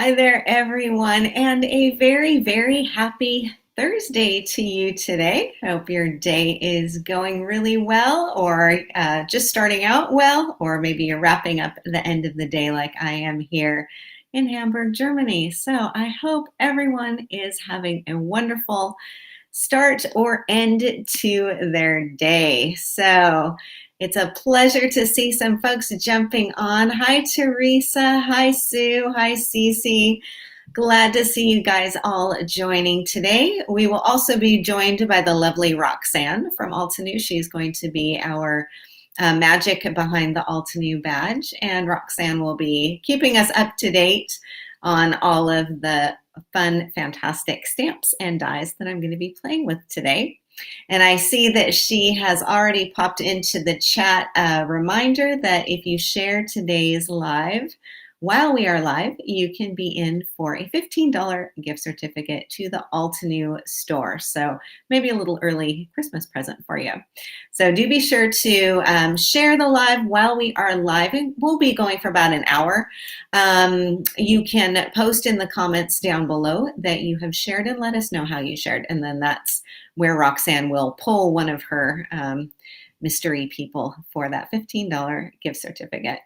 Hi there, everyone, and a very, very happy Thursday to you today. I hope your day is going really well, or just starting out well, or maybe you're wrapping up the end of the day like I am here in Hamburg, Germany. So I hope everyone is having a wonderful start or end to their day. So it's a pleasure to see some folks jumping on. Hi, Teresa. Hi, Sue. Hi, Cece. Glad to see you guys all joining today. We will also be joined by the lovely Roxanne from Altenew. She's going to be our magic behind the Altenew badge, and Roxanne will be keeping us up to date on all of the fun, fantastic stamps and dies that I'm going to be playing with today. And I see that she has already popped into the chat a reminder that if you share today's live, while we are live, you can be in for a $15 gift certificate to the Altenew store. So maybe a little early Christmas present for you. So do be sure to share the live while we are live. And we'll be going for about an hour. You can post in the comments down below that you have shared and let us know how you shared. And then that's where Roxanne will pull one of her mystery people for that $15 gift certificate.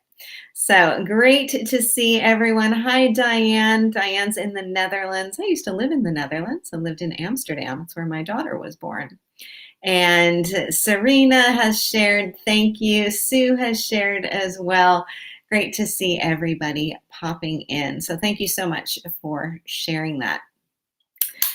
So great to see everyone. Hi, Diane. Diane's in the Netherlands. I used to live in the Netherlands. I lived in Amsterdam. That's where my daughter was born. And Serena has shared. Thank you. Sue has shared as well. Great to see everybody popping in. So thank you so much for sharing that.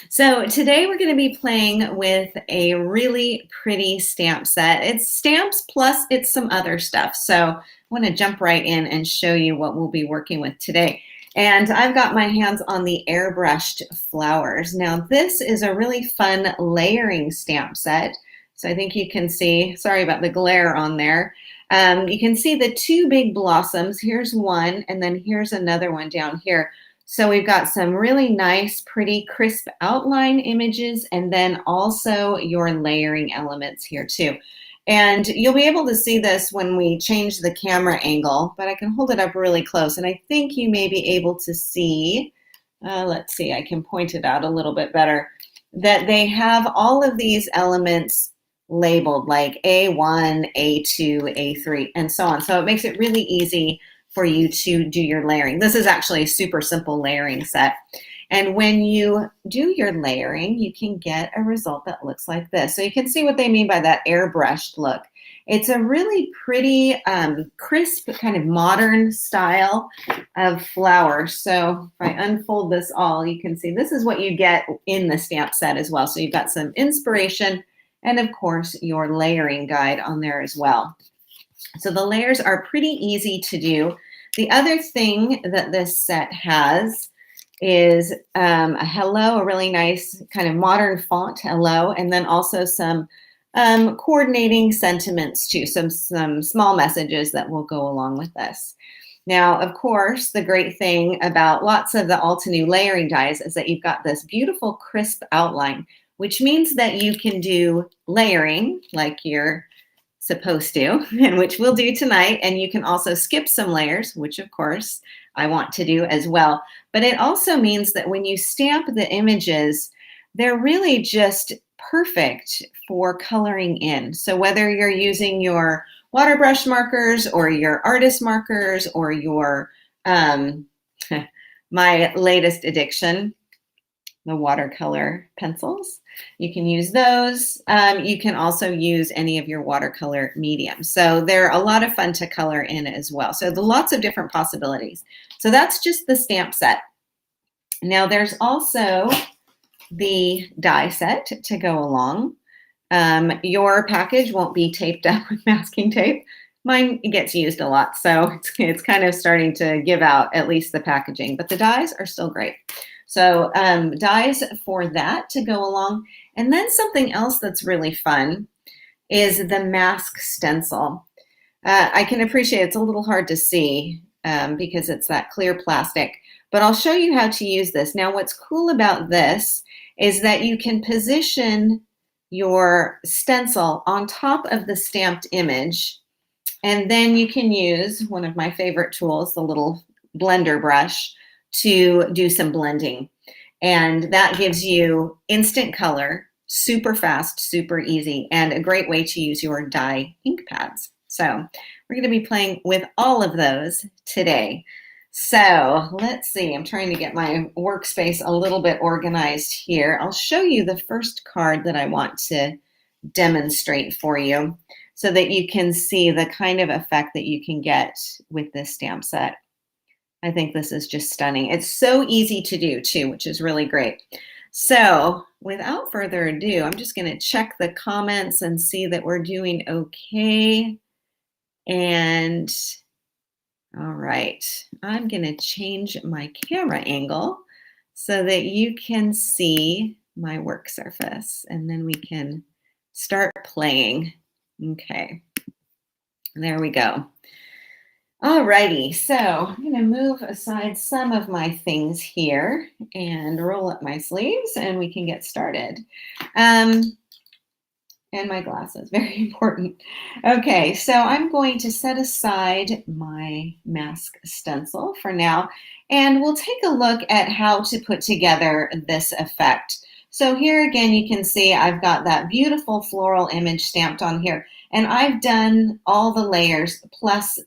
So today we're going to be playing with a really pretty stamp set. It's stamps plus it's some other stuff. So I want to jump right in and show you what we'll be working with today. And I've got my hands on the Airbrushed flowers. Now this is a really fun layering stamp set. So I think you can see, sorry about the glare on there. You can see the two big blossoms. Here's one, and then here's another one down here. So we've got some really nice, pretty, crisp outline images, and then also your layering elements here too. And you'll be able to see this when we change the camera angle, but I can hold it up really close, and I think you may be able to see, let's see, I can point it out a little bit better, that they have all of these elements labeled like A1, A2, A3, and so on. So it makes it really easy for you to do your layering. This is actually a super simple layering set. And when you do your layering, you can get a result that looks like this. So you can see what they mean by that airbrushed look. It's a really pretty, crisp, kind of modern style of flowers. So if I unfold this all, you can see this is what you get in the stamp set as well. So you've got some inspiration and of course your layering guide on there as well. So the layers are pretty easy to do. The other thing that this set has is a hello, a really nice kind of modern font hello, and then also some coordinating sentiments too, some small messages that will go along with this. Now, of course, the great thing about lots of the Altenew layering dies is that you've got this beautiful crisp outline, which means that you can do layering like you're supposed to, and which we'll do tonight. And you can also skip some layers, which of course I want to do as well. But it also means that when you stamp the images, they're really just perfect for coloring in. So whether you're using your water brush markers or your artist markers or your, my latest addiction, the watercolor pencils. You can use those. You can also use any of your watercolor mediums. So they're a lot of fun to color in as well. So lots of different possibilities. So that's just the stamp set. Now there's also the die set to go along. Your package won't be taped up with masking tape. Mine gets used a lot, so it's kind of starting to give out at least the packaging, but the dies are still great. So dies for that to go along. And then something else that's really fun is the mask stencil. I can appreciate it's a little hard to see because it's that clear plastic, but I'll show you how to use this. Now, what's cool about this is that you can position your stencil on top of the stamped image, and then you can use one of my favorite tools, the little blender brush, to do some blending. And that gives you instant color, super fast, super easy, and a great way to use your dye ink pads. So we're going to be playing with all of those today. So let's see, I'm trying to get my workspace a little bit organized here. I'll show you the first card that I want to demonstrate for you so that you can see the kind of effect that you can get with this stamp set. I think this is just stunning. It's so easy to do too, which is really great. So without further ado, I'm just going to check the comments and see that we're doing okay. And all right, I'm going to change my camera angle so that you can see my work surface, and then we can start playing. Okay, there we go. Alrighty, so I'm going to move aside some of my things here and roll up my sleeves, and we can get started. And my glasses, very important. Okay, so I'm going to set aside my mask stencil for now, and we'll take a look at how to put together this effect. So here again, you can see I've got that beautiful floral image stamped on here, and I've done all the layers plus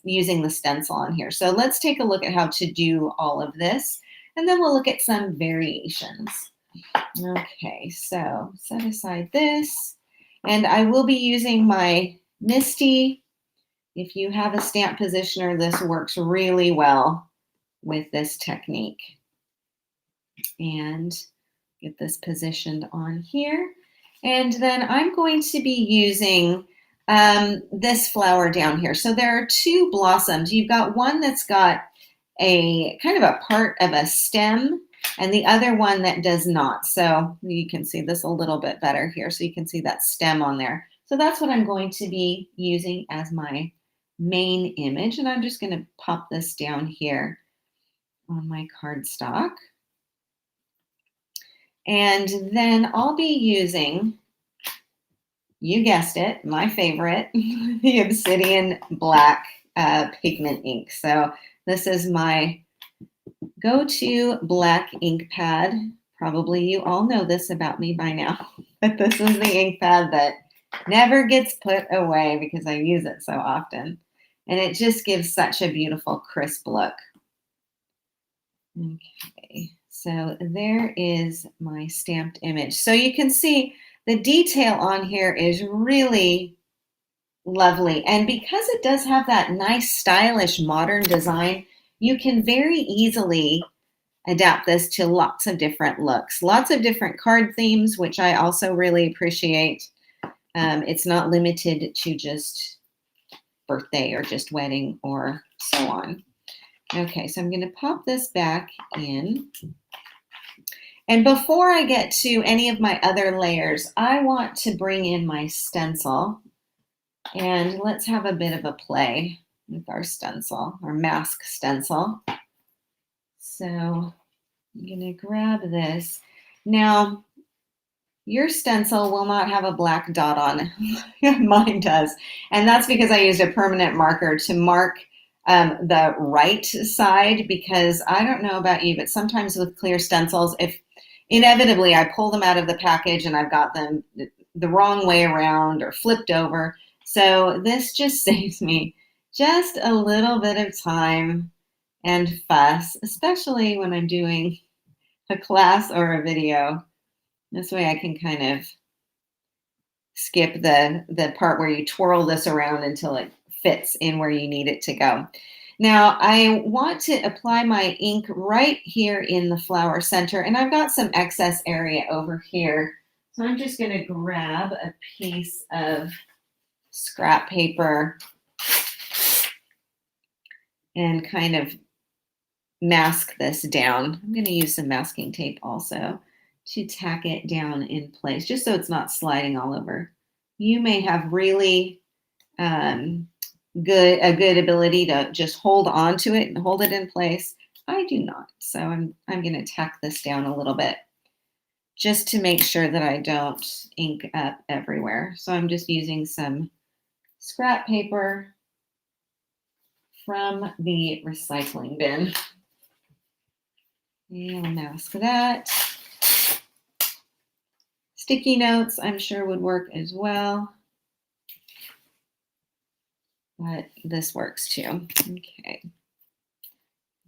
using the stencil on here. So let's take a look at how to do all of this, and then we'll look at some variations. Okay, so set aside this, and I will be using my Misty. If you have a stamp positioner, this works really well with this technique. And get this positioned on here. And then I'm going to be using this flower down here. So there are two blossoms. You've got one that's got a kind of a part of a stem and the other one that does not. So you can see this a little bit better here. So you can see that stem on there. So that's what I'm going to be using as my main image. And I'm just going to pop this down here on my cardstock. And then I'll be using, you guessed it, my favorite, the Obsidian Black pigment ink. So this is my go-to black ink pad. Probably you all know this about me by now, but this is the ink pad that never gets put away because I use it so often. And it just gives such a beautiful, crisp look. Okay. So there is my stamped image. So you can see the detail on here is really lovely. And because it does have that nice, stylish, modern design, you can very easily adapt this to lots of different looks, lots of different card themes, which I also really appreciate. It's not limited to just birthday or just wedding or so on. Okay, so I'm going to pop this back in. And before I get to any of my other layers, I want to bring in my stencil. And let's have a bit of a play with our stencil, our mask stencil. So I'm going to grab this. Now, your stencil will not have a black dot on it. Mine does. And that's because I used a permanent marker to mark the right side, because I don't know about you, but sometimes with clear stencils, if inevitably I pull them out of the package and I've got them the wrong way around or flipped over. So this just saves me just a little bit of time and fuss, especially when I'm doing a class or a video. This way I can kind of skip the part where you twirl this around until it fits in where you need it to go. Now I want to apply my ink right here in the flower center, and I've got some excess area over here. So I'm just going to grab a piece of scrap paper and kind of mask this down. I'm going to use some masking tape also to tack it down in place, just so it's not sliding all over. You may have really a good ability to just hold on to it and hold it in place. I do not. So I'm going to tack this down a little bit just to make sure that I don't ink up everywhere. So I'm just using some scrap paper from the recycling bin. And I'll mask that. Sticky notes, I'm sure would work as well. But this works too. Okay.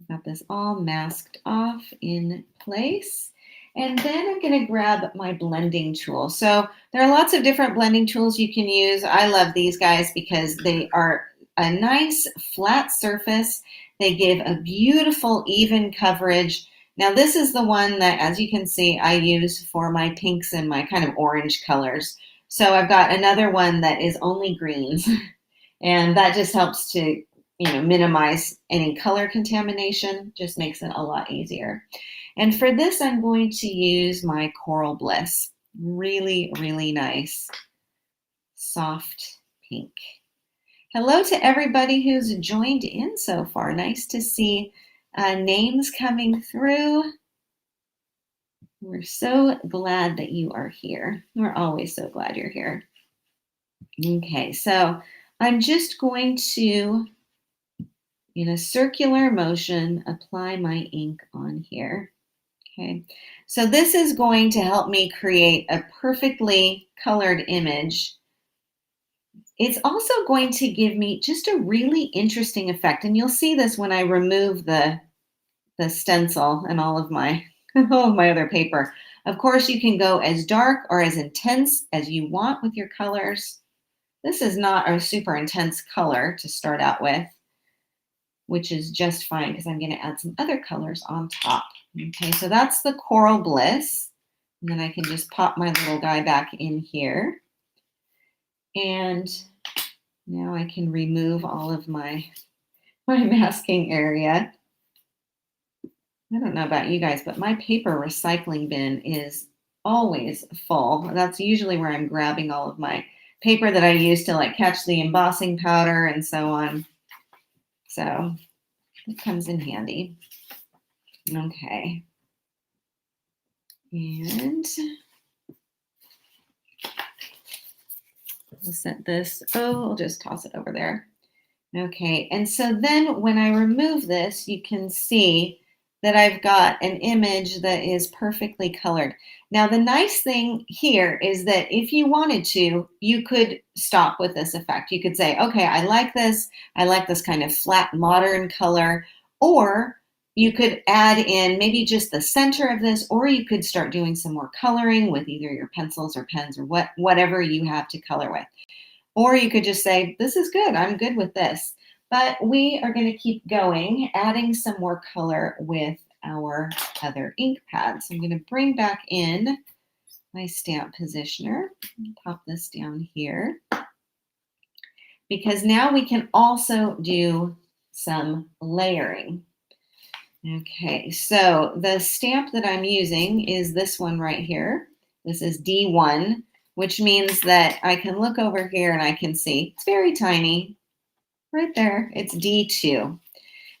Got this all masked off in place. And then I'm going to grab my blending tool. So there are lots of different blending tools you can use. I love these guys because they are a nice flat surface. They give a beautiful even coverage. Now this is the one that, as you can see, I use for my pinks and my kind of orange colors. So I've got another one that is only greens. And that just helps to minimize any color contamination, just makes it a lot easier. And for this, I'm going to use my Coral Bliss. Really, really nice, soft pink. Hello to everybody who's joined in so far. Nice to see names coming through. We're so glad that you are here. We're always so glad you're here. Okay, so I'm just going to, in a circular motion, apply my ink on here. Okay, so this is going to help me create a perfectly colored image. It's also going to give me just a really interesting effect, and you'll see this when I remove the stencil and all of my other paper. Of course, you can go as dark or as intense as you want with your colors. This is not a super intense color to start out with, which is just fine because I'm going to add some other colors on top. Okay, so that's the Coral Bliss. And then I can just pop my little guy back in here. And now I can remove all of my masking area. I don't know about you guys, but my paper recycling bin is always full. That's usually where I'm grabbing all of my paper that I use to like catch the embossing powder and so on. So it comes in handy. Okay. And we'll set this, I'll just toss it over there. Okay, and so then when I remove this, you can see that I've got an image that is perfectly colored. Now, the nice thing here is that if you wanted to, you could stop with this effect. You could say, okay, I like this kind of flat modern color, or you could add in maybe just the center of this, or you could start doing some more coloring with either your pencils or pens or whatever you have to color with. Or you could just say, this is good, I'm good with this. But we are going to keep going, adding some more color with our other ink pads. I'm going to bring back in my stamp positioner, pop this down here, because now we can also do some layering. Okay, so the stamp that I'm using is this one right here. This is D1, which means that I can look over here and I can see it's very tiny. Right there, it's D2.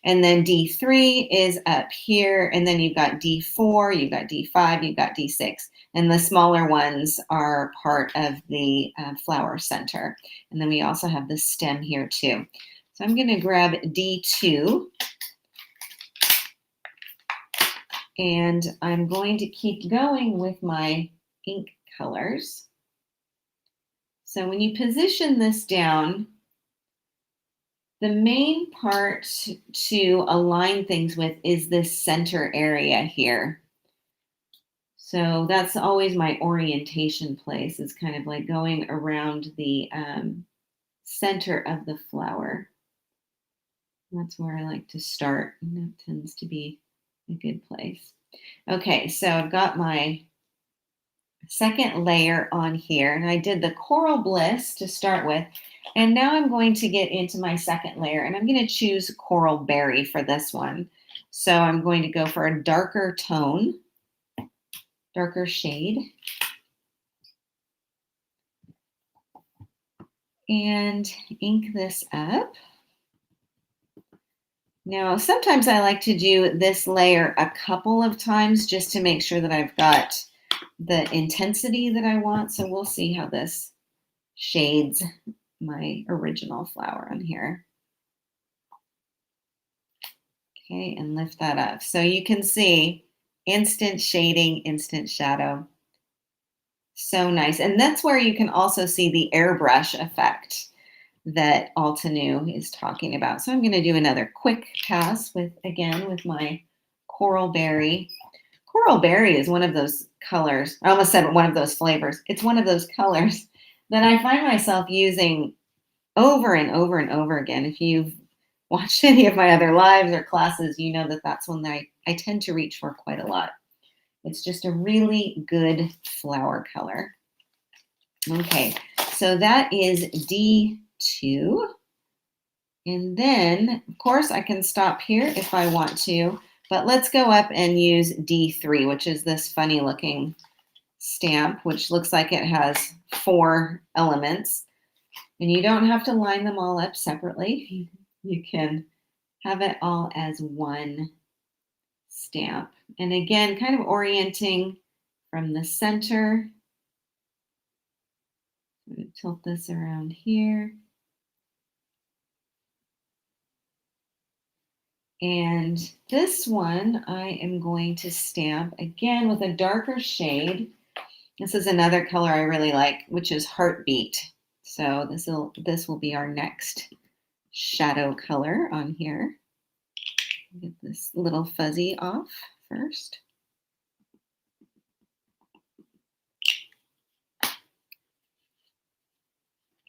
And then D3 is up here, and then you've got D4, you've got D5, you've got D6. And the smaller ones are part of the flower center. And then we also have the stem here too. So I'm gonna grab D2, and I'm going to keep going with my ink colors. So when you position this down, the main part to align things with is this center area here. So that's always my orientation place, is kind of like going around the center of the flower. That's where I like to start, and that tends to be a good place. Okay, so I've got my second layer on here, and I did the Coral Bliss to start with, and now I'm going to get into my second layer, and I'm going to choose Coral Berry for this one. So I'm going to go for a darker tone, darker shade, and ink this up. Now, sometimes I like to do this layer a couple of times just to make sure that I've got the intensity that I want. So we'll see how this shades my original flower on here. Okay, and lift that up. So you can see Instant shading, instant shadow. So nice. And that's where you can also see the airbrush effect that Altenew is talking about. So I'm going to do another quick pass with, again, with my Coral Berry. Coral Berry is one of those colors. I almost said one of those flavors. It's one of those colors that I find myself using over and over and over again. If you've watched any of my other lives or classes, you know that that's one that I tend to reach for quite a lot. It's just a really good flower color. Okay, so that is D2. And then, of course, I can stop here if I want to, but let's go up and use D3, which is this funny looking stamp, which looks like it has 4 elements. And you don't have to line them all up separately. You can have it all as one stamp. And again, kind of orienting from the center. I'm going to tilt this around here. And this one I am going to stamp again with a darker shade. This is another color I really like, which is Heartbeat. So this will be our next shadow color on here. Get this little fuzzy off first.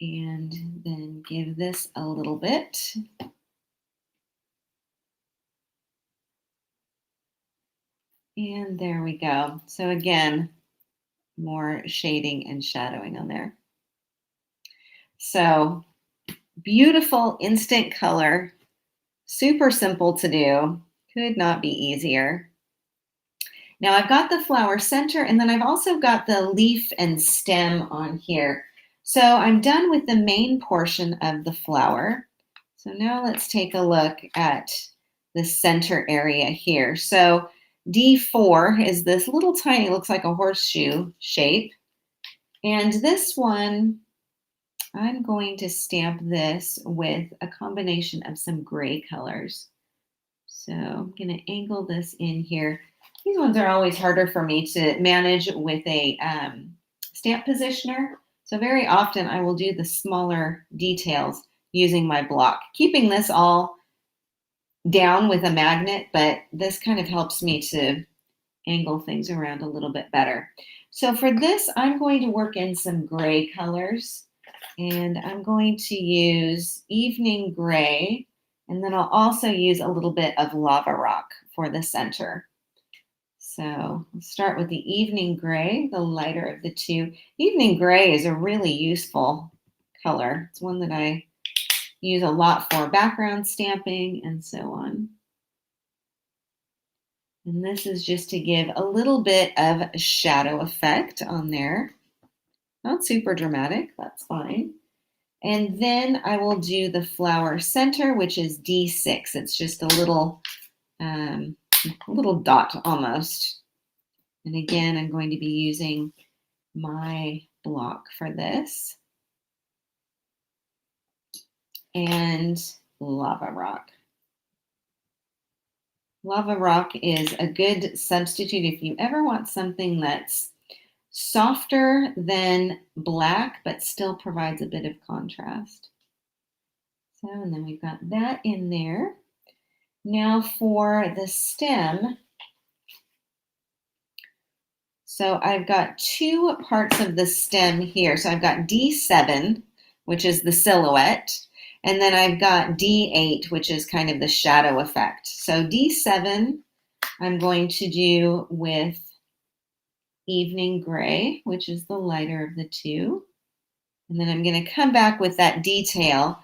And then give this a little bit. And there we go. So again, more shading and shadowing on there. So beautiful instant color, super simple to do, could not be easier. Now I've got the flower center, and then I've also got the leaf and stem on here. So I'm done with the main portion of the flower. So now let's take a look at the center area here. So D4 is this little tiny, looks like a horseshoe shape. And this one, I'm going to stamp this with a combination of some gray colors. So I'm going to angle this in here. These ones are always harder for me to manage with a stamp positioner. So very often I will do the smaller details using my block, keeping this all down with a magnet, but this kind of helps me to angle things around a little bit better. So for this, I'm going to work in some gray colors, and I'm going to use Evening Gray, and then I'll also use a little bit of Lava Rock for the center. So let's start with the Evening Gray, the lighter of the two. Evening Gray is a really useful color. It's one that I use a lot for background stamping and so on. And this is just to give a little bit of a shadow effect on there. Not super dramatic, that's fine. And then I will do the flower center, which is D6. It's just a little dot almost. And again, I'm going to be using my block for this. And Lava Rock. Lava Rock is a good substitute if you ever want something that's softer than black, but still provides a bit of contrast. So, and then we've got that in there. Now for the stem. So I've got 2 parts of the stem here. So I've got D7, which is the silhouette, and then I've got D8, which is kind of the shadow effect. So D7, I'm going to do with Evening Gray, which is the lighter of the two. And then I'm going to come back with that detail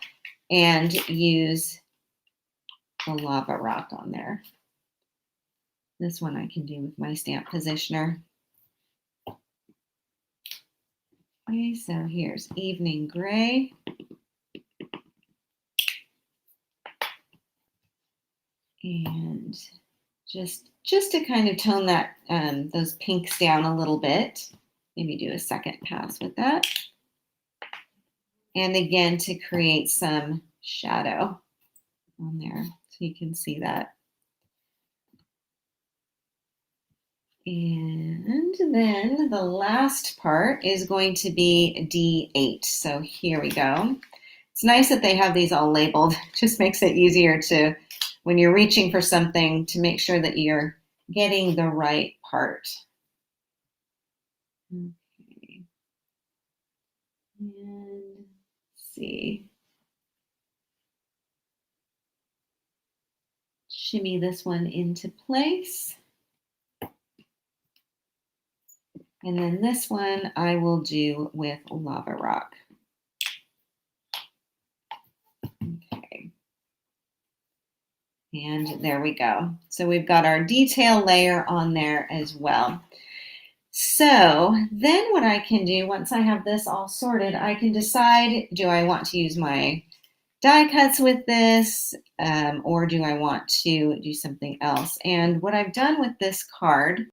and use the Lava Rock on there. This one I can do with my stamp positioner. Okay, so here's Evening Gray. And just to kind of tone that those pinks down a little bit. Maybe do a second pass with that. And again, to create some shadow on there so you can see that. And then the last part is going to be D8. So here we go. It's nice that they have these all labeled. It just makes it easier to, when you're reaching for something, to make sure that you're getting the right part. Okay. And let's see. Shimmy this one into place. And then this one I will do with lava rock. Okay. And there we go. So we've got our detail layer on there as well. So then what I can do, once I have this all sorted, I can decide, do I want to use my die cuts with this, or do I want to do something else? And what I've done with this card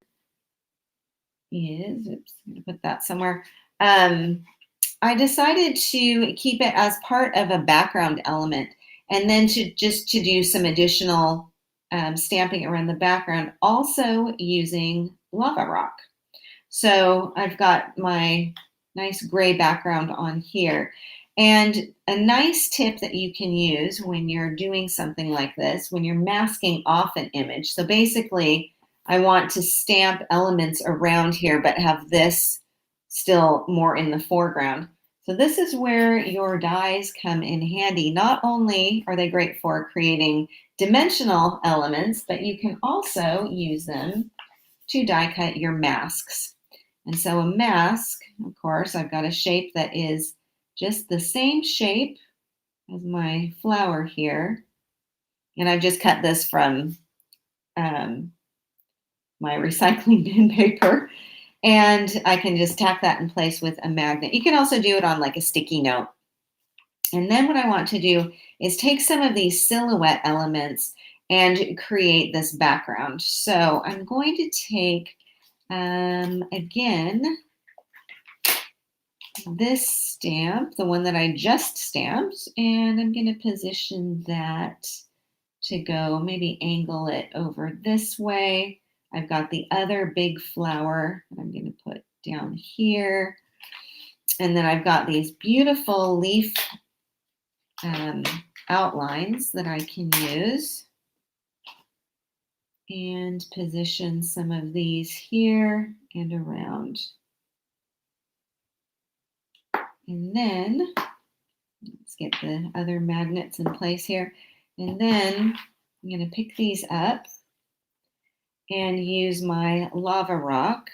is, oops, I'm going to put that somewhere. I decided to keep it as part of a background element, and then to do some additional stamping around the background, also using lava rock. So I've got my nice gray background on here. And a nice tip that you can use when you're doing something like this, when you're masking off an image. So basically, I want to stamp elements around here, but have this still more in the foreground. So this is where your dies come in handy. Not only are they great for creating dimensional elements, but you can also use them to die cut your masks. And so a mask, of course, I've got a shape that is just the same shape as my flower here. And I've just cut this from my recycling bin paper. And I can just tack that in place with a magnet. You can also do it on like a sticky note. And then what I want to do is take some of these silhouette elements and create this background. So I'm going to take, again, this stamp, the one that I just stamped, and I'm going to position that to go, maybe angle it over this way. I've got the other big flower that I'm going to put down here. And then I've got these beautiful leaf outlines that I can use and position some of these here and around. And then let's get the other magnets in place here. And then I'm going to pick these up and use my lava rock.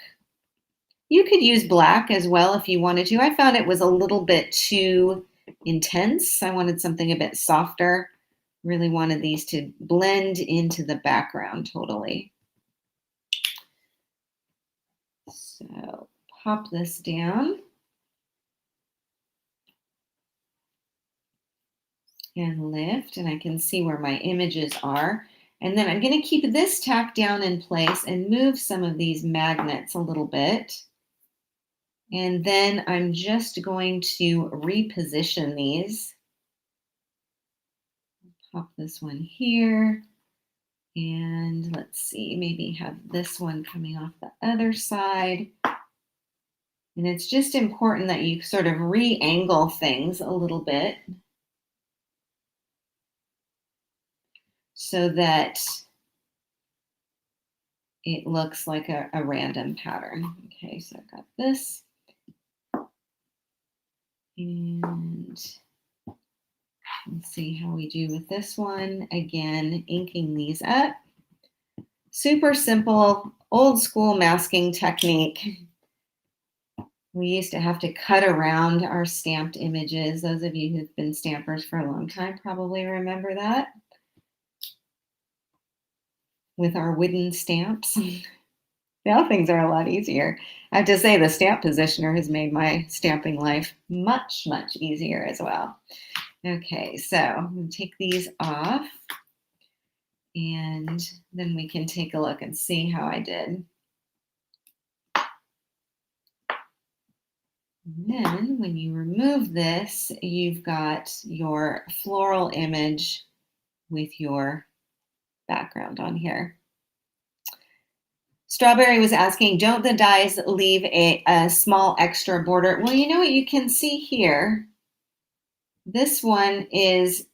You could use black as well if you wanted to. I found it was a little bit too intense. I wanted something a bit softer. Really wanted these to blend into the background totally. So pop this down. And lift, and I can see where my images are. And then I'm going to keep this tacked down in place and move some of these magnets a little bit. And then I'm just going to reposition these. Pop this one here. And let's see, maybe have this one coming off the other side. And it's just important that you sort of re-angle things a little bit so that it looks like a random pattern. Okay, so I've got this. And let's see how we do with this one. Again, inking these up. Super simple, old school masking technique. We used to have to cut around our stamped images. Those of you who've been stampers for a long time probably remember that. With our wooden stamps. Now things are a lot easier. I have to say the stamp positioner has made my stamping life much, much easier as well. Okay, so I'm going to take these off and then we can take a look and see how I did. And then when you remove this, you've got your floral image with your background on here. Strawberry was asking, don't the dies leave a small extra border? Well, you know what you can see here? This one is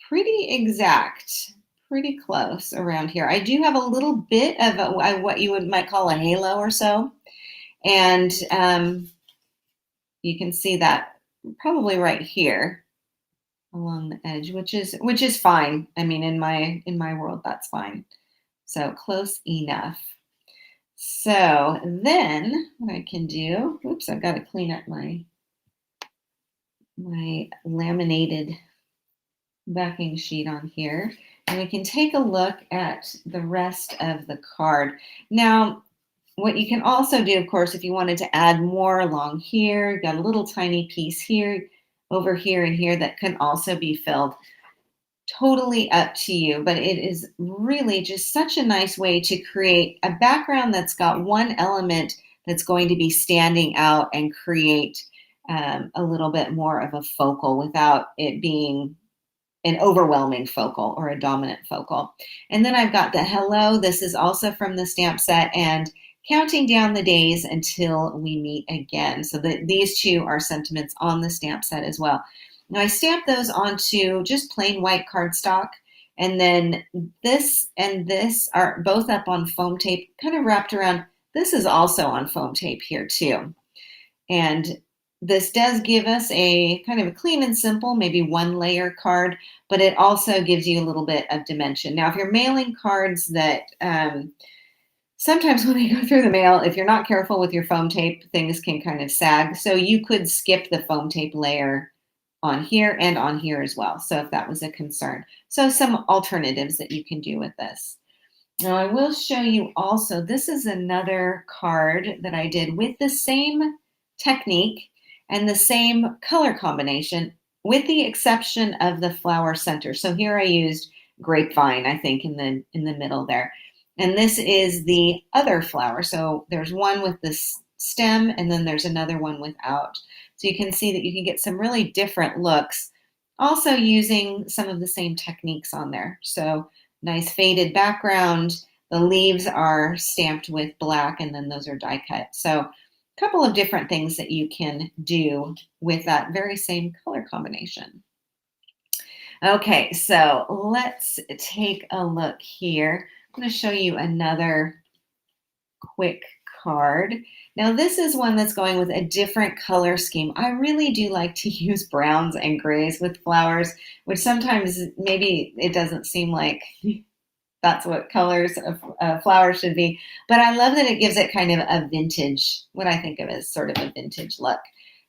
pretty exact, pretty close around here. I do have a little bit of what you might call a halo or so. And you can see that probably right here along the edge, which is fine. I mean, in my world, that's fine. So close enough. So then what I can do, oops, I've got to clean up my laminated backing sheet on here. And we can take a look at the rest of the card. Now, what you can also do, of course, if you wanted to add more along here, you've got a little tiny piece here, over here, and here that can also be filled. Totally up to you, but it is really just such a nice way to create a background that's got one element that's going to be standing out and create a little bit more of a focal without it being an overwhelming focal or a dominant focal. And then I've got the hello. This is also from the stamp set, and counting down the days until we meet again. So these two are sentiments on the stamp set as well. Now I stamped those onto just plain white cardstock, and then this and this are both up on foam tape, kind of wrapped around. This is also on foam tape here too. And this does give us a kind of a clean and simple, maybe one layer card, but it also gives you a little bit of dimension. Now, if you're mailing cards that sometimes when they go through the mail, if you're not careful with your foam tape, things can kind of sag. So you could skip the foam tape layer on here and on here as well. So if that was a concern. So some alternatives that you can do with this. Now I will show you also, this is another card that I did with the same technique and the same color combination, with the exception of the flower center. So here I used grapevine, I think, in the middle there. And this is the other flower. So there's one with this stem, and then there's another one without. So you can see that you can get some really different looks, also using some of the same techniques on there. So nice faded background. The leaves are stamped with black, and then those are die cut. So a couple of different things that you can do with that very same color combination. Okay, so let's take a look here. I'm going to show you another quick card. Now this is one that's going with a different color scheme. I really do like to use browns and grays with flowers, which sometimes maybe it doesn't seem like that's what colors of flowers should be. But I love that it gives it kind of a vintage, what I think of as sort of a vintage look.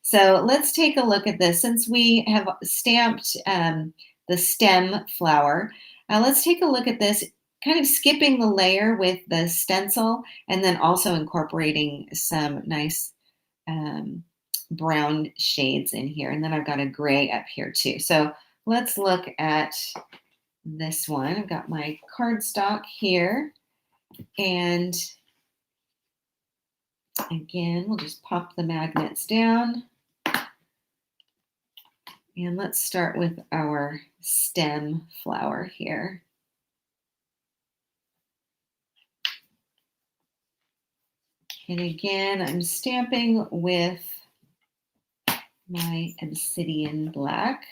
So let's take a look at this. Since we have stamped the stem flower, let's take a look at this, kind of skipping the layer with the stencil and then also incorporating some nice brown shades in here. And then I've got a gray up here too. So let's look at this one. I've got my cardstock here, and again, we'll just pop the magnets down. And let's start with our stem flower here. And again, I'm stamping with my obsidian black.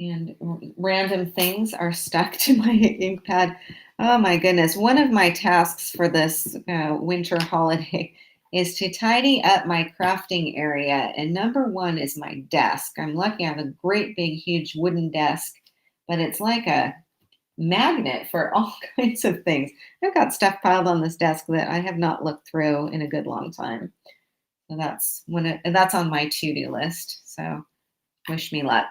And random things are stuck to my ink pad. Oh my goodness. One of my tasks for this winter holiday is to tidy up my crafting area. And number one is my desk. I'm lucky I have a great big huge wooden desk, but it's like a magnet for all kinds of things. I've got stuff piled on this desk that I have not looked through in a good long time. So that's on my to-do list. So wish me luck.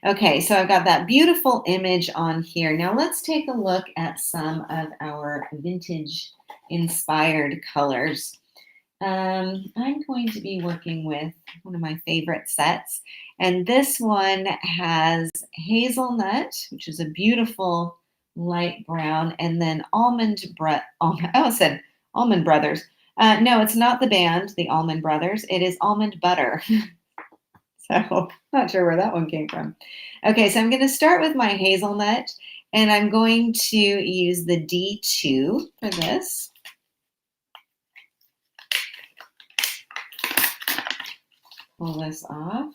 Okay, so I've got that beautiful image on here. Now let's take a look at some of our vintage inspired colors. I'm going to be working with one of my favorite sets, and this one has hazelnut, which is a beautiful light brown, and then Almond Brothers. No, it's not the band, the Almond Brothers. It is almond butter. So not sure where that one came from. Okay, so I'm going to start with my hazelnut, And I'm going to use the D2 for this. Pull this off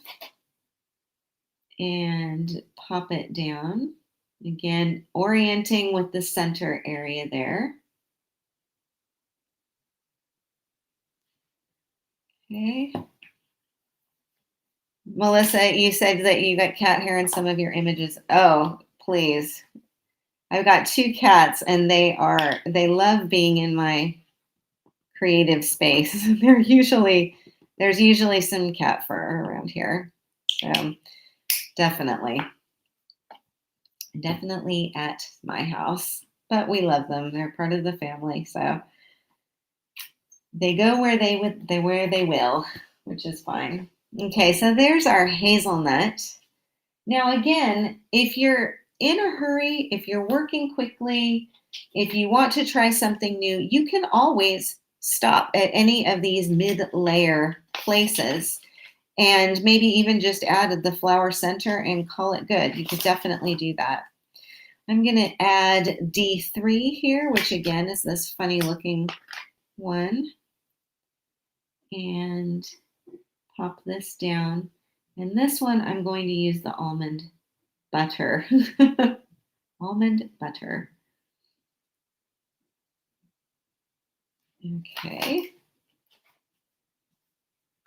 and pop it down. Again, orienting with the center area there. Okay. Melissa, you said that you got cat hair in some of your images. Oh, please. I've got 2 cats and they love being in my creative space. There's usually some cat fur around here. So definitely at my house, but we love them. They're part of the family. So they go where they will, which is fine. Okay, so there's our hazelnut. Now again, if you're in a hurry, if you're working quickly, if you want to try something new, you can always stop at any of these mid-layer places and maybe even just add the flower center and call it good. You could definitely do that. I'm going to add D3 here, which again is this funny looking one. And pop this down. And this one, I'm going to use the almond butter. Almond butter. Okay.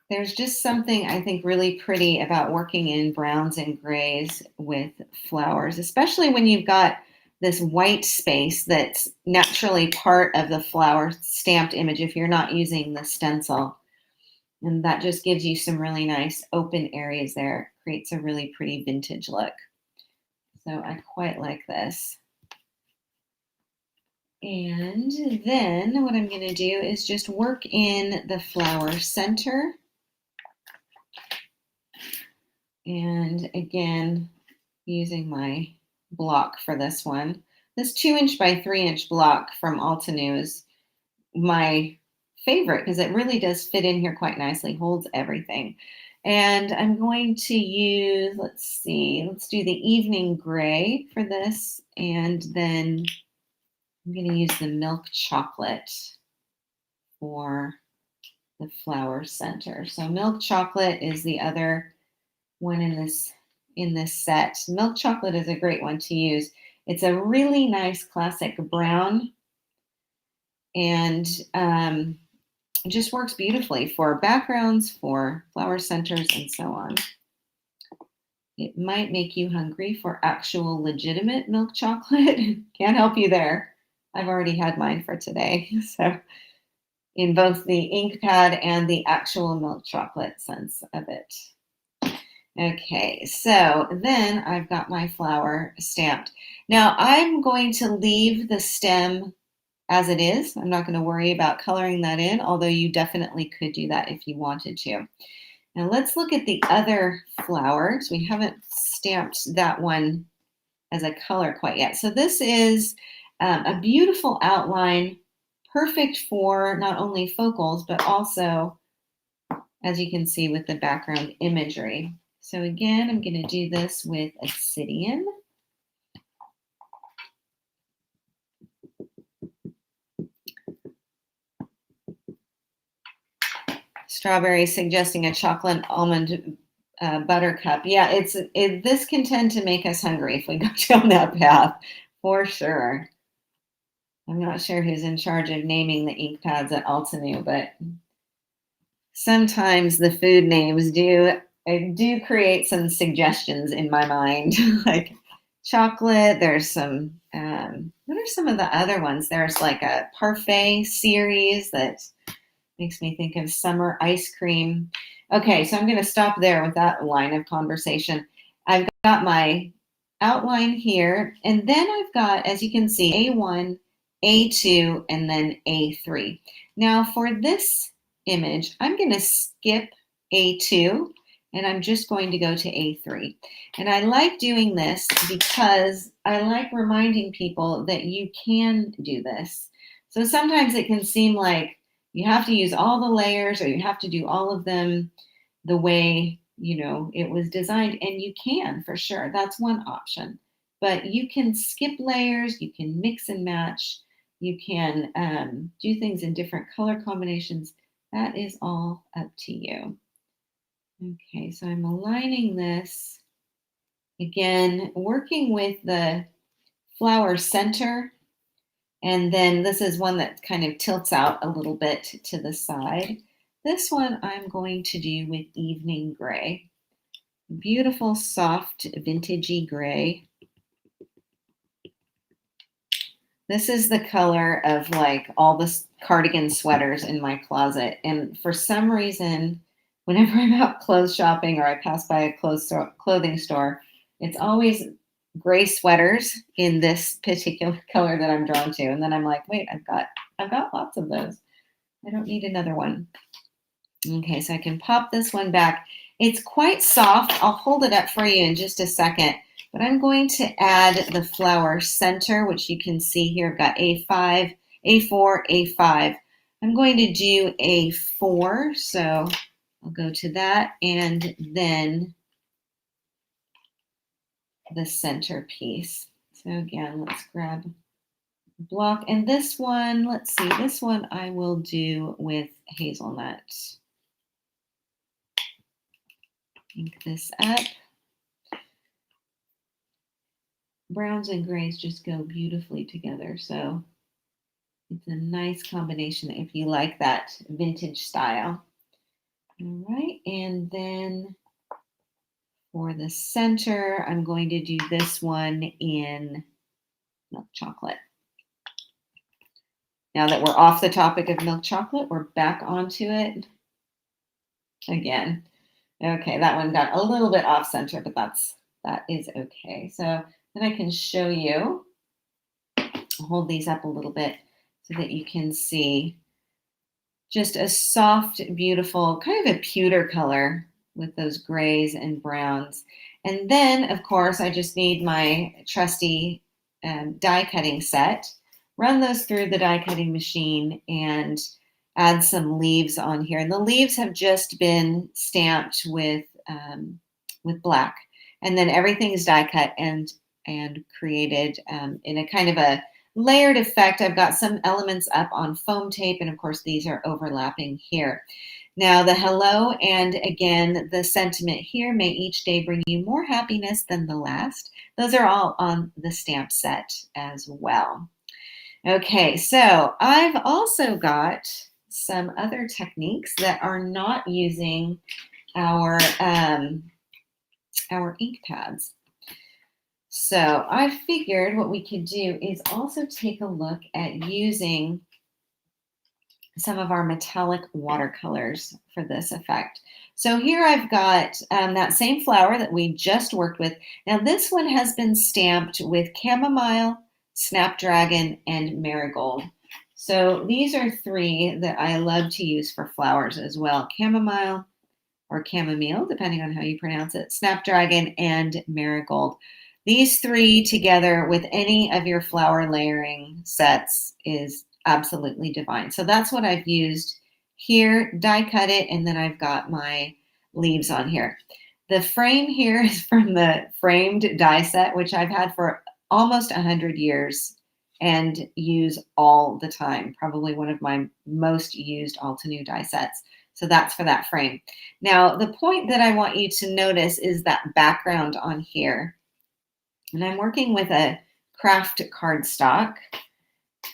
There's just something I think really pretty about working in browns and grays with flowers, especially when you've got this white space that's naturally part of the flower stamped image if you're not using the stencil. And that just gives you some really nice open areas there. Creates a really pretty vintage look. So I quite like this. And then what I'm going to do is just work in the flower center. And again, using my block for this one. This 2" by 3" block from Altenew is my favorite because it really does fit in here quite nicely, holds everything. And I'm going to use, let's do the evening gray for this. And then I'm going to use the milk chocolate for the flower center. So milk chocolate is the other one in this set. Milk chocolate is a great one to use. It's a really nice classic brown, and it just works beautifully for backgrounds, for flower centers, and so on. It might make you hungry for actual legitimate milk chocolate. Can't help you there. I've already had mine for today. So in both the ink pad and the actual milk chocolate sense of it. Okay, so then I've got my flower stamped. Now I'm going to leave the stem as it is. I'm not going to worry about coloring that in, although you definitely could do that if you wanted to. Now let's look at the other flower. So we haven't stamped that one as a color quite yet. So this is a beautiful outline, perfect for not only focals, but also, as you can see, with the background imagery. So again, I'm going to do this with Obsidian. Strawberry suggesting a chocolate almond buttercup. Yeah, this can tend to make us hungry if we go down that path, for sure. I'm not sure who's in charge of naming the ink pads at Altenew, but sometimes the food names do create some suggestions in my mind, like chocolate. There's some, what are some of the other ones? There's like a parfait series that makes me think of summer ice cream. Okay, so I'm going to stop there with that line of conversation. I've got my outline here, and then I've got, as you can see, A1, A2, and then A3. Now for this image, I'm going to skip A2, and I'm just going to go to A3. And I like doing this because I like reminding people that you can do this. So sometimes it can seem like you have to use all the layers, or you have to do all of them the way, it was designed, and you can for sure. That's one option. but you can skip layers, you can mix and match, you can do things in different color combinations. That is all up to you. Okay, so I'm aligning this. Again, working with the flower center. And then this is one that kind of tilts out a little bit to the side. This one I'm going to do with evening gray. Beautiful, soft, vintagey gray. This is the color of like all the cardigan sweaters in my closet. And for some reason, whenever I'm out clothes shopping or I pass by a clothing store, it's always gray sweaters in this particular color that I'm drawn to. And then I'm like, wait, I've got lots of those. I don't need another one. Okay, so I can pop this one back. It's quite soft. I'll hold it up for you in just a second. But I'm going to add the flower center, which you can see here. I've got A5, A4, A5. I'm going to do A4, so I'll go to that, and then the center piece. So again, let's grab a block. And this one, let's see, this one I will do with hazelnut. Ink this up. Browns and grays just go beautifully together. So it's a nice combination if you like that vintage style. All right, and then for the center, I'm going to do this one in milk chocolate. Now that we're off the topic of milk chocolate, we're back onto it again. Okay, that one got a little bit off center, but that is okay. So then I can show you, I'll hold these up a little bit so that you can see just a soft, beautiful, kind of a pewter color with those grays and browns. And then, of course, I just need my trusty die cutting set. Run those through the die cutting machine and add some leaves on here. And the leaves have just been stamped with black. And then everything is die cut and created in a kind of a layered effect. I've got some elements up on foam tape, and of course these are overlapping here. Now the hello, and again the sentiment here, may each day bring you more happiness than the last. Those are all on the stamp set as well. Okay, so I've also got some other techniques that are not using our ink pads. So I figured what we could do is also take a look at using some of our metallic watercolors for this effect. So here I've got that same flower that we just worked with. Now this one has been stamped with chamomile, snapdragon, and marigold. So these are three that I love to use for flowers as well. Chamomile or chamomile, depending on how you pronounce it, snapdragon, and marigold. These three together with any of your flower layering sets is absolutely divine. So that's what I've used here, die cut it, and then I've got my leaves on here. The frame here is from the framed die set, which I've had for almost 100 years and use all the time. Probably one of my most used Altenew die sets. So that's for that frame. Now, the point that I want you to notice is that background on here. And I'm working with a craft cardstock.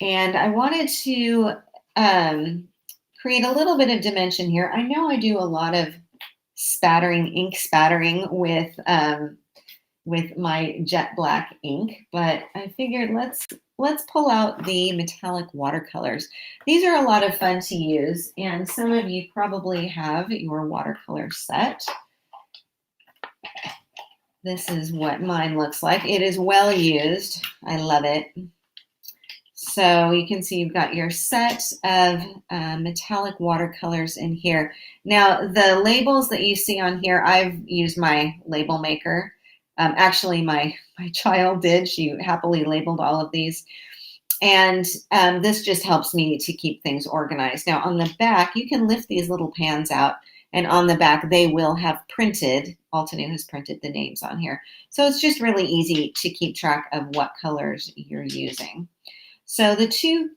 And I wanted to create a little bit of dimension here. I know I do a lot of ink spattering with my jet black ink, but I figured let's pull out the metallic watercolors. These are a lot of fun to use, and some of you probably have your watercolor set. This is what mine looks like. It is well used. I love it. So you can see you've got your set of metallic watercolors in here. Now, the labels that you see on here, I've used my label maker. Actually, my child did. She happily labeled all of these. And this just helps me to keep things organized. Now, on the back, you can lift these little pans out And on the back, they will have printed, Altenew has printed the names on here. So it's just really easy to keep track of what colors you're using. So the two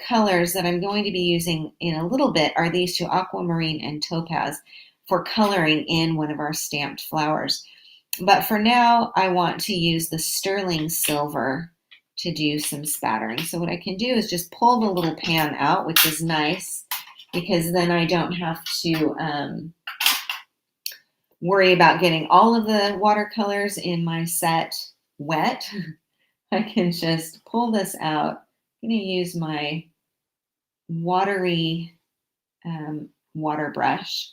colors that I'm going to be using in a little bit are these two, aquamarine and topaz, for coloring in one of our stamped flowers. But for now, I want to use the sterling silver to do some spattering. So what I can do is just pull the little pan out, which is nice, because then I don't have to worry about getting all of the watercolors in my set wet. I can just pull this out. I'm going to use my watery water brush.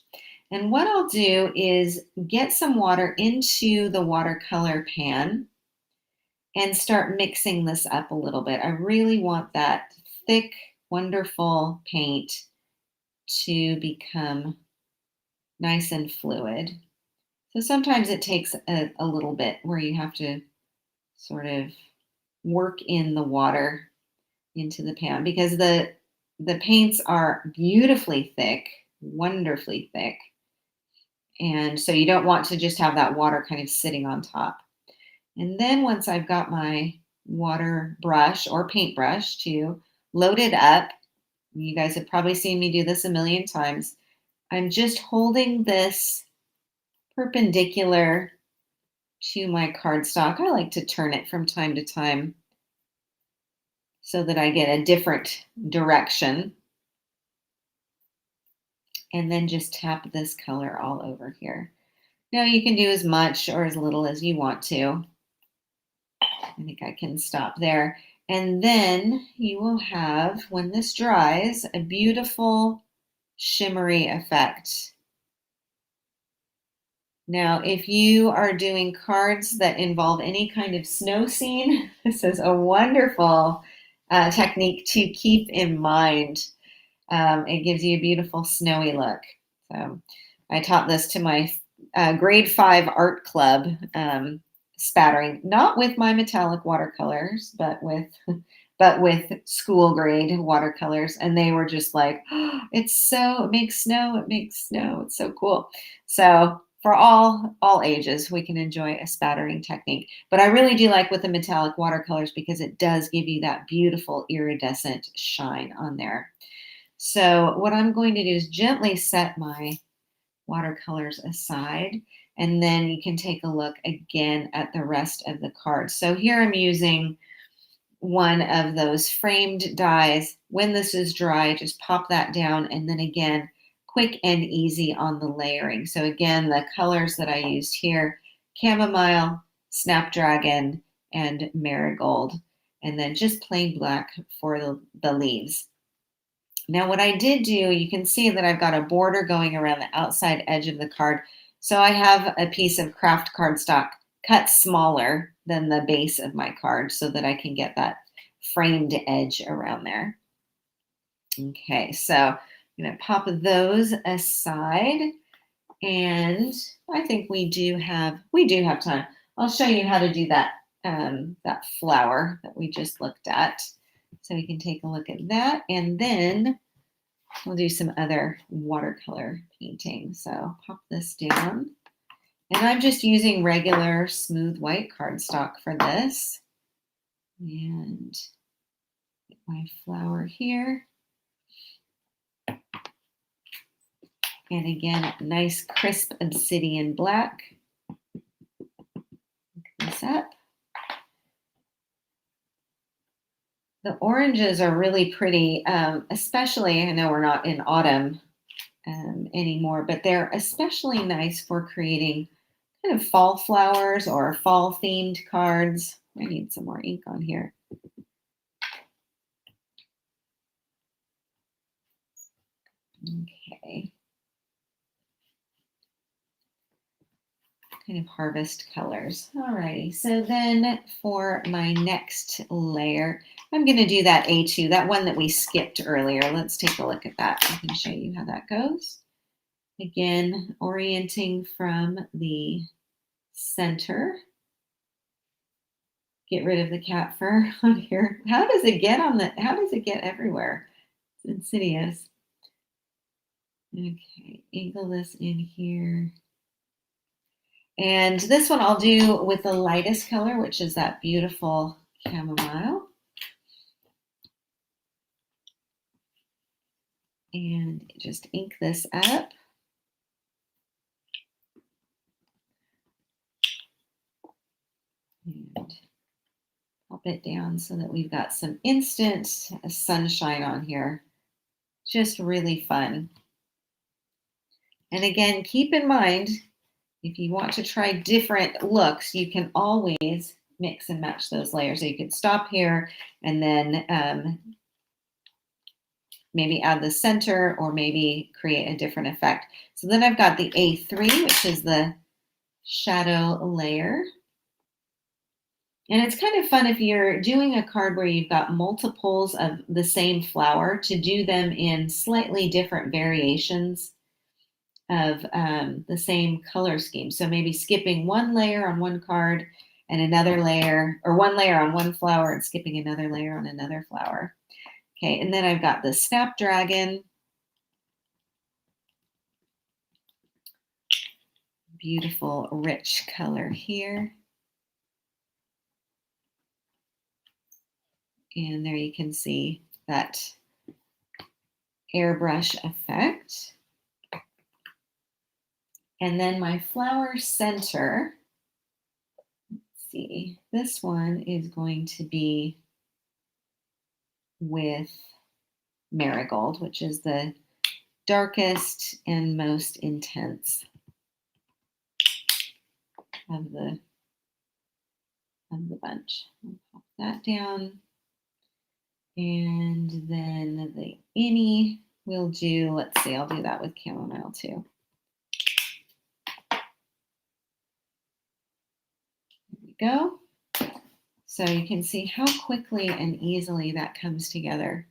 And what I'll do is get some water into the watercolor pan and start mixing this up a little bit. I really want that thick, wonderful paint to become nice and fluid. So sometimes it takes a little bit where you have to sort of work in the water into the pan, because the paints are beautifully thick, wonderfully thick. And so you don't want to just have that water kind of sitting on top. And then once I've got my water brush or paintbrush to loaded up, you guys have probably seen me do this a million times, I'm just holding this perpendicular to my cardstock. I like to turn it from time to time so that I get a different direction. And then just tap this color all over here. Now you can do as much or as little as you want to. I think I can stop there. And then you will have, when this dries, a beautiful shimmery effect. Now, if you are doing cards that involve any kind of snow scene, this is a wonderful technique to keep in mind. It gives you a beautiful snowy look. So I taught this to my grade 5 art club spattering, not with my metallic watercolors, but with school grade watercolors. And they were just like, oh, it makes snow, it's so cool. So for all ages, we can enjoy a spattering technique. But I really do like with the metallic watercolors because it does give you that beautiful iridescent shine on there. So what I'm going to do is gently set my watercolors aside, and then you can take a look again at the rest of the cards. So here I'm using one of those framed dies. When this is dry, just pop that down, and then again, quick and easy on the layering. So again, the colors that I used here, chamomile, snapdragon, and marigold, and then just plain black for the leaves. Now what I did do, you can see that I've got a border going around the outside edge of the card. So I have a piece of craft cardstock cut smaller than the base of my card so that I can get that framed edge around there. Okay, so I'm going to pop those aside, and I think we do have time. I'll show you how to do that that flower that we just looked at. So we can take a look at that, and then we'll do some other watercolor painting. So pop this down. And I'm just using regular smooth white cardstock for this. And get my flower here. And again, nice crisp obsidian black. Look this up. The oranges are really pretty, especially, I know we're not in autumn anymore, but they're especially nice for creating kind of fall flowers or fall themed cards. I need some more ink on here. Okay. Kind of harvest colors. Alrighty, so then for my next layer, I'm going to do that A2, that one that we skipped earlier. Let's take a look at that. I can show you how that goes. Again, orienting from the center. Get rid of the cat fur on here. How does it get everywhere? It's insidious. Okay, angle this in here. And this one I'll do with the lightest color, which is that beautiful chamomile. And just ink this up. And pop it down so that we've got some instant sunshine on here. Just really fun. And again, keep in mind, if you want to try different looks, you can always mix and match those layers. So you could stop here and then maybe add the center or maybe create a different effect. So then I've got the A3, which is the shadow layer. And it's kind of fun if you're doing a card where you've got multiples of the same flower to do them in slightly different variations of the same color scheme. So maybe skipping one layer on one card and another layer, or one layer on one flower and skipping another layer on another flower. Okay, and then I've got the snapdragon. Beautiful, rich color here. And there you can see that airbrush effect. And then my flower center, let's see, this one is going to be with marigold, which is the darkest and most intense of the bunch. I'll pop that down. And then the innie we'll do, let's see, I'll do that with chamomile too. There we go. So you can see how quickly and easily that comes together.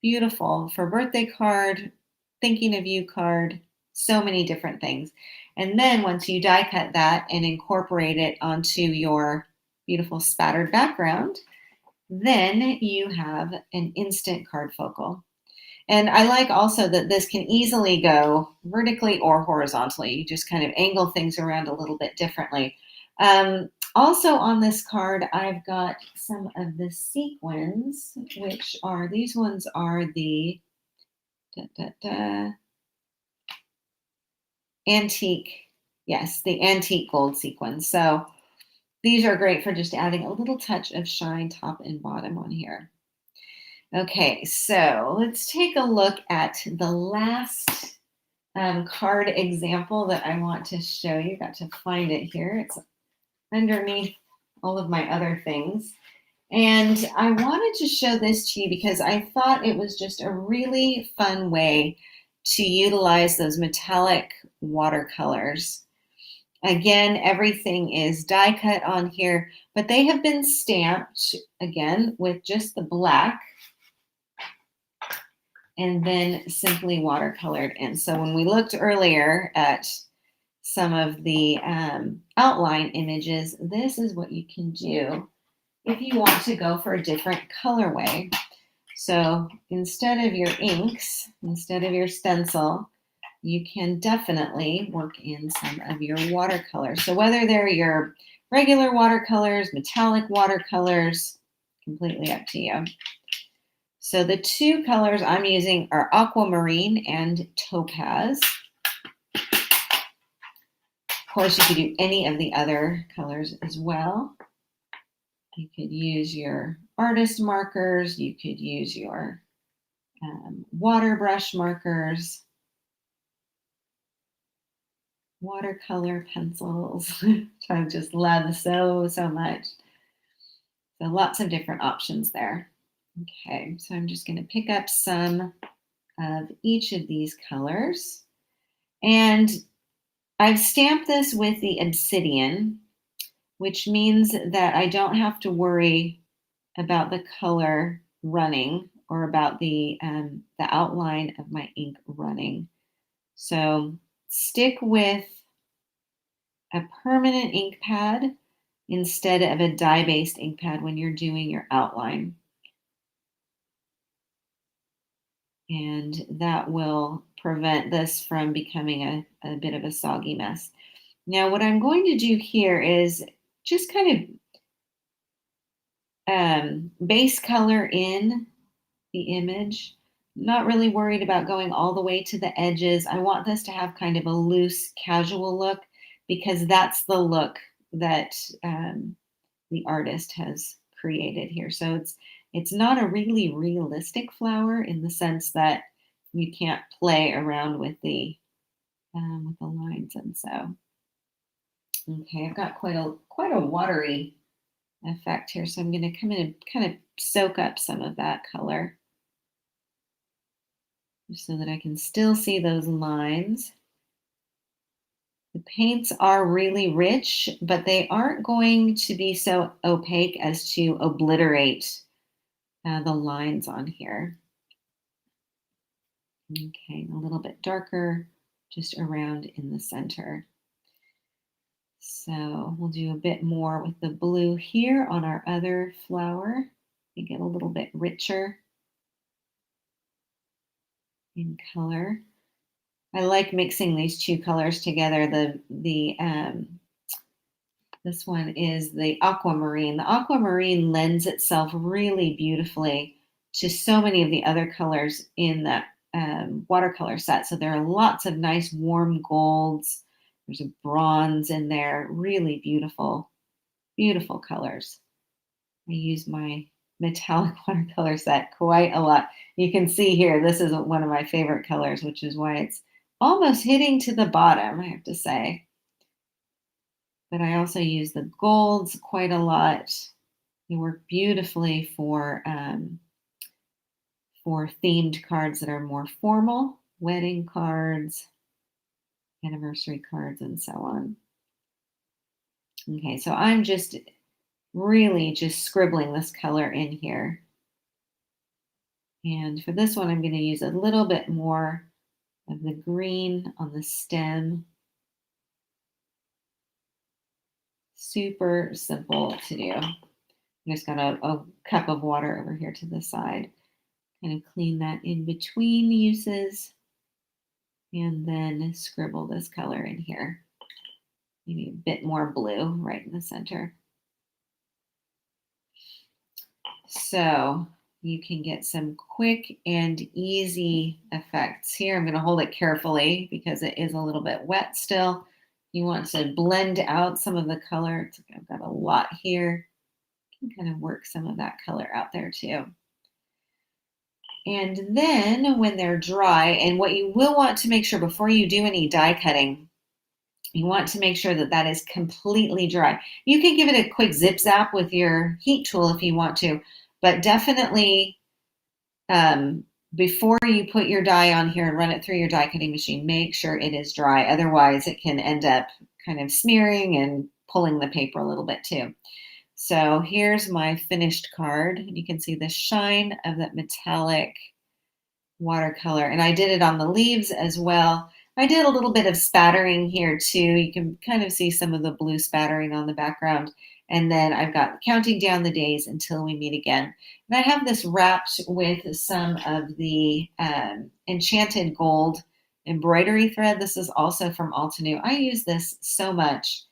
Beautiful for birthday card, thinking of you card, so many different things. And then once you die cut that and incorporate it onto your beautiful spattered background, then you have an instant card focal. And I like also that this can easily go vertically or horizontally. You just kind of angle things around a little bit differently. Also on this card, I've got some of the sequins, which are, these ones are the antique, yes, the antique gold sequins. So these are great for just adding a little touch of shine top and bottom on here. Okay, so let's take a look at the last card example that I want to show you. Got to find it here. It's underneath all of my other things. And I wanted to show this to you because I thought it was just a really fun way to utilize those metallic watercolors. Again, everything is die cut on here, but they have been stamped again with just the black and then simply watercolored in. So when we looked earlier at some of the outline images, this is what you can do if you want to go for a different colorway. So instead of your inks, instead of your stencil, you can definitely work in some of your watercolors. So whether they're your regular watercolors, metallic watercolors, completely up to you. So the two colors I'm using are aquamarine and topaz. Of course, you could do any of the other colors as well. You could use your artist markers. You could use your water brush markers, watercolor pencils, which I just love so much. So lots of different options there. Okay, so I'm just going to pick up some of each of these colors. And I've stamped this with the obsidian, which means that I don't have to worry about the color running or about the outline of my ink running. So stick with a permanent ink pad instead of a dye-based ink pad when you're doing your outline. And that will prevent this from becoming a bit of a soggy mess. Now, what I'm going to do here is just kind of base color in the image. Not really worried about going all the way to the edges. I want this to have kind of a loose, casual look because that's the look that the artist has created here. So it's not a really realistic flower in the sense that you can't play around with the lines, and so okay, I've got quite a watery effect here, so I'm going to come in and kind of soak up some of that color so that I can still see those lines. The paints are really rich, but they aren't going to be so opaque as to obliterate the lines on here. Okay, a little bit darker just around in the center. So we'll do a bit more with the blue here on our other flower to get a little bit richer in color. I like mixing these two colors together. This one is the aquamarine. The aquamarine lends itself really beautifully to so many of the other colors in that watercolor set. So there are lots of nice warm golds. There's a bronze in there. Really beautiful, beautiful colors. I use my metallic watercolor set quite a lot. You can see here, this is one of my favorite colors, which is why it's almost hitting to the bottom, I have to say. But I also use the golds quite a lot. They work beautifully for themed cards that are more formal, wedding cards, anniversary cards, and so on. Okay, so I'm just really just scribbling this color in here. And for this one, I'm going to use a little bit more of the green on the stem. Super simple to do. I just got a cup of water over here to the side. Kind of clean that in between uses and then scribble this color in here. Maybe a bit more blue right in the center. So you can get some quick and easy effects here. I'm going to hold it carefully because it is a little bit wet still. You want to blend out some of the color. It's like I've got a lot here. You can kind of work some of that color out there too. And then when they're dry, and what you will want to make sure before you do any die cutting, you want to make sure that that is completely dry. You can give it a quick zip zap with your heat tool if you want to, but definitely before you put your die on here and run it through your die cutting machine, make sure it is dry. Otherwise, it can end up kind of smearing and pulling the paper a little bit too. So here's my finished card. You can see the shine of that metallic watercolor. And I did it on the leaves as well. I did a little bit of spattering here too. You can kind of see some of the blue spattering on the background. And then I've got counting down the days until we meet again. And I have this wrapped with some of the enchanted gold embroidery thread. This is also from Altenew. I use this so much.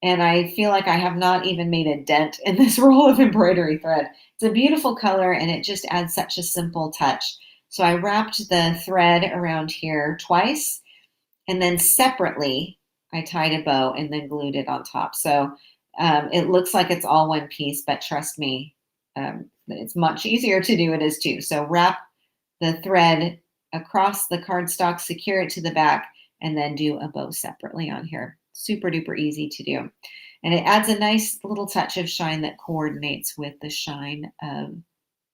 And I feel like I have not even made a dent in this roll of embroidery thread. It's a beautiful color and it just adds such a simple touch. So I wrapped the thread around here twice and then separately I tied a bow and then glued it on top. So it looks like it's all one piece, but trust me, it's much easier to do it as two. So wrap the thread across the cardstock, secure it to the back, and then do a bow separately on here. Super duper easy to do. And it adds a nice little touch of shine that coordinates with the shine of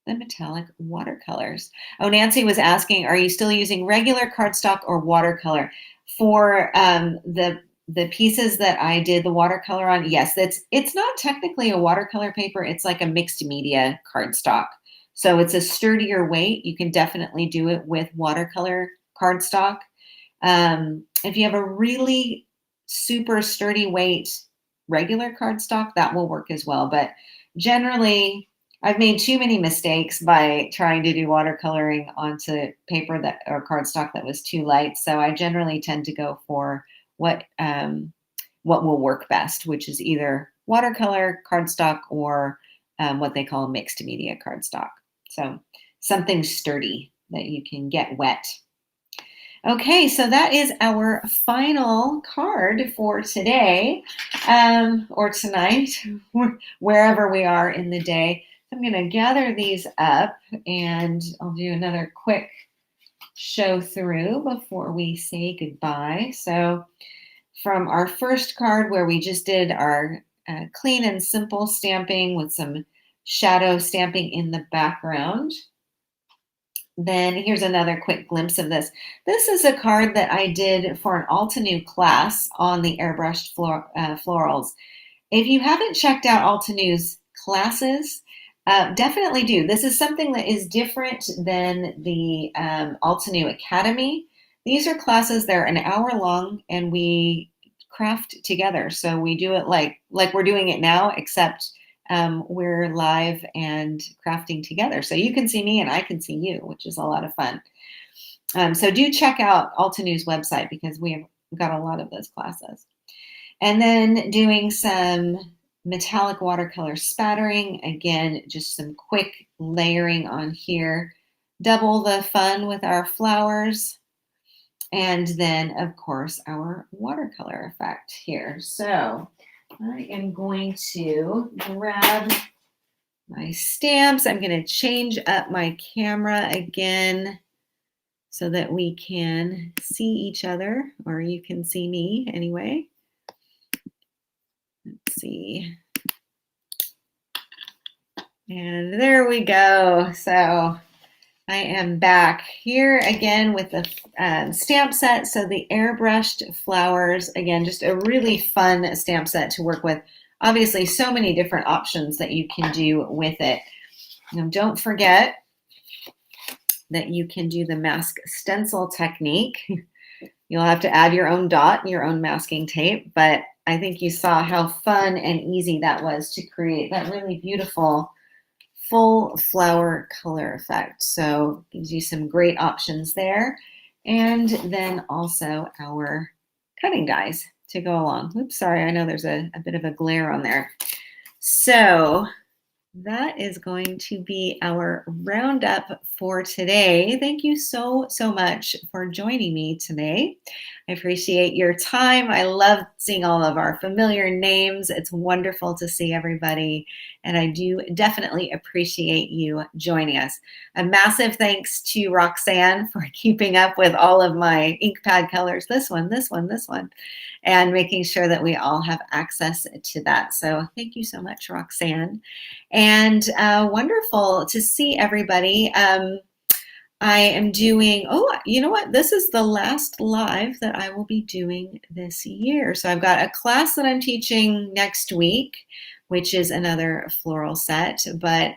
the metallic watercolors. Oh, Nancy was asking, are you still using regular cardstock or watercolor? For the pieces that I did the watercolor on, yes, it's not technically a watercolor paper. It's like a mixed media cardstock. So it's a sturdier weight. You can definitely do it with watercolor cardstock. If you have a really super sturdy weight regular cardstock, that will work as well. But generally, I've made too many mistakes by trying to do watercoloring onto paper that or cardstock that was too light. So I generally tend to go for what what will work best, which is either watercolor cardstock or what they call mixed media cardstock. So something sturdy that you can get wet. Okay, so that is our final card for today or tonight, wherever we are in the day. I'm going to gather these up and I'll do another quick show through before we say goodbye. So, from our first card where we just did our clean and simple stamping with some shadow stamping in the background. Then here's another quick glimpse of this. This is a card that I did for an Altenew class on the airbrushed florals. If you haven't checked out Altenew's classes, definitely do. This is something that is different than the Altenew Academy. These are classes that are an hour long and we craft together. So we do it like we're doing it now, except we're live and crafting together. So you can see me and I can see you, which is a lot of fun. So do check out Altenew's website because we have got a lot of those classes. And then doing some metallic watercolor spattering. Again, just some quick layering on here. Double the fun with our flowers. And then, of course, our watercolor effect here. So I am going to grab my stamps. I'm going to change up my camera again so that we can see each other, or you can see me anyway. Let's see. And there we go. So I am back here again with the stamp set. So the airbrushed flowers, again, just a really fun stamp set to work with. Obviously, so many different options that you can do with it. Now, don't forget that you can do the mask stencil technique. You'll have to add your own dot and your own masking tape, but I think you saw how fun and easy that was to create that really beautiful full flower color effect. So gives you some great options there. And then also our cutting dies to go along. Oops, sorry, I know there's a bit of a glare on there. So that is going to be our roundup for today. Thank you so much for joining me today. I appreciate your time. I love seeing all of our familiar names. It's wonderful to see everybody, and I do definitely appreciate you joining us. A massive thanks to Roxanne for keeping up with all of my ink pad colors, this one, and making sure that we all have access to that. So thank you so much, Roxanne. And wonderful to see everybody. I am doing, you know what? This is the last live that I will be doing this year. So I've got a class that I'm teaching next week, which is another floral set, but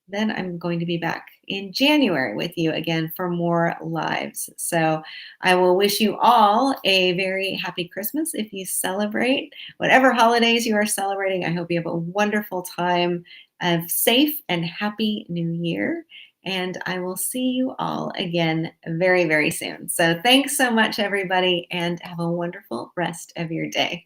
then I'm going to be back in January with you again for more lives. So I will wish you all a very happy Christmas if you celebrate. Whatever holidays you are celebrating, I hope you have a wonderful time of safe and happy new year. And I will see you all again very, very soon. So thanks so much, everybody, and have a wonderful rest of your day.